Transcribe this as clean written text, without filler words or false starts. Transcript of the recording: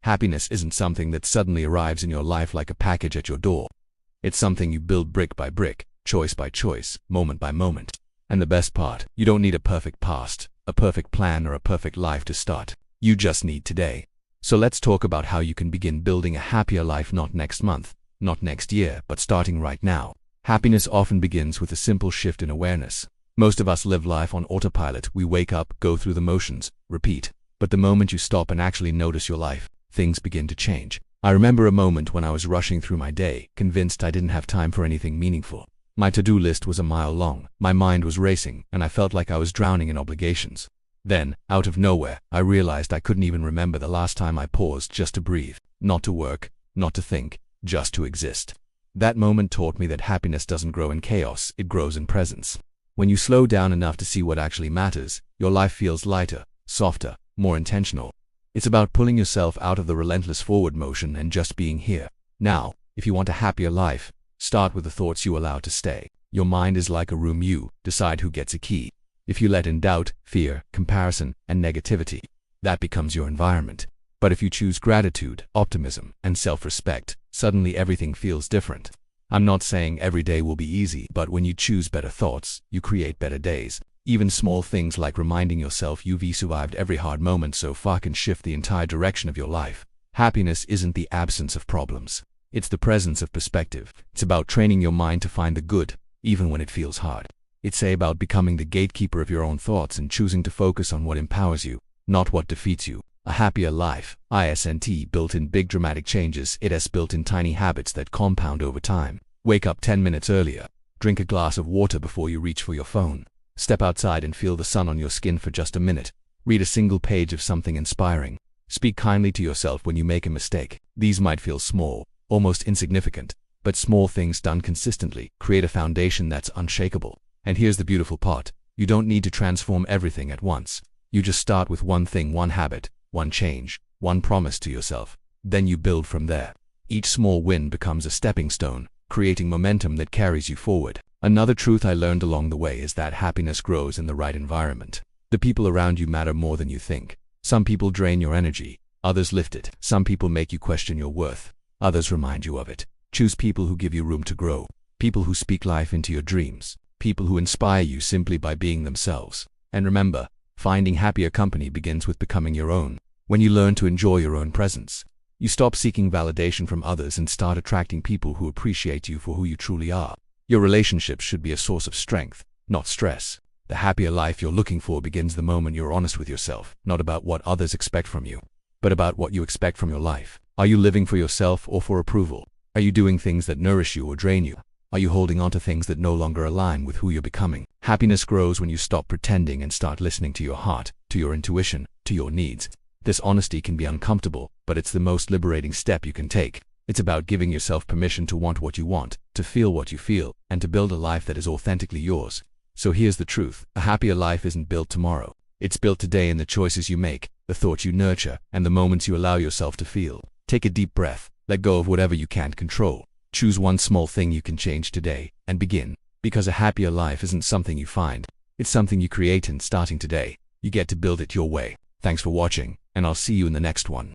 Happiness isn't something that suddenly arrives in your life like a package at your door. It's something you build brick by brick, choice by choice, moment by moment. And the best part, you don't need a perfect past, a perfect plan, or a perfect life to start. You just need today. So let's talk about how you can begin building a happier life, not next month, not next year, but starting right now. Happiness often begins with a simple shift in awareness. Most of us live life on autopilot. We wake up, go through the motions, repeat. But the moment you stop and actually notice your life, things begin to change. I remember a moment when I was rushing through my day, convinced I didn't have time for anything meaningful. My to-do list was a mile long, my mind was racing, and I felt like I was drowning in obligations. Then, out of nowhere, I realized I couldn't even remember the last time I paused just to breathe, not to work, not to think, just to exist. That moment taught me that happiness doesn't grow in chaos, it grows in presence. When you slow down enough to see what actually matters, your life feels lighter, softer, more intentional. It's about pulling yourself out of the relentless forward motion and just being here. Now, if you want a happier life, start with the thoughts you allow to stay. Your mind is like a room. You decide who gets a key. If you let in doubt, fear, comparison, and negativity, that becomes your environment. But if you choose gratitude, optimism, and self-respect, suddenly everything feels different. I'm not saying every day will be easy, but when you choose better thoughts, you create better days. Even small things like reminding yourself you've survived every hard moment so far can shift the entire direction of your life. Happiness isn't the absence of problems. It's the presence of perspective. It's about training your mind to find the good, even when it feels hard. It's about becoming the gatekeeper of your own thoughts and choosing to focus on what empowers you, not what defeats you. A happier life isn't built in big dramatic changes, it is built in tiny habits that compound over time. Wake up 10 minutes earlier. Drink a glass of water before you reach for your phone. Step outside and feel the sun on your skin for just a minute. Read a single page of something inspiring. Speak kindly to yourself when you make a mistake. These might feel small, almost insignificant, but small things done consistently create a foundation that's unshakable. And here's the beautiful part. You don't need to transform everything at once. You just start with one thing, one habit, one change, one promise to yourself. Then you build from there. Each small win becomes a stepping stone, creating momentum that carries you forward. Another truth I learned along the way is that happiness grows in the right environment. The people around you matter more than you think. Some people drain your energy, others lift it. Some people make you question your worth, others remind you of it. Choose people who give you room to grow, people who speak life into your dreams, people who inspire you simply by being themselves. And remember, finding happier company begins with becoming your own. When you learn to enjoy your own presence, you stop seeking validation from others and start attracting people who appreciate you for who you truly are. Your relationships should be a source of strength, not stress. The happier life you're looking for begins the moment you're honest with yourself, not about what others expect from you, but about what you expect from your life. Are you living for yourself or for approval? Are you doing things that nourish you or drain you? Are you holding on to things that no longer align with who you're becoming? Happiness grows when you stop pretending and start listening to your heart, to your intuition, to your needs. This honesty can be uncomfortable, but it's the most liberating step you can take. It's about giving yourself permission to want what you want, to feel what you feel, and to build a life that is authentically yours. So here's the truth. A happier life isn't built tomorrow. It's built today in the choices you make, the thoughts you nurture, and the moments you allow yourself to feel. Take a deep breath. Let go of whatever you can't control. Choose one small thing you can change today, and begin. Because a happier life isn't something you find. It's something you create, and starting today, you get to build it your way. Thanks for watching, and I'll see you in the next one.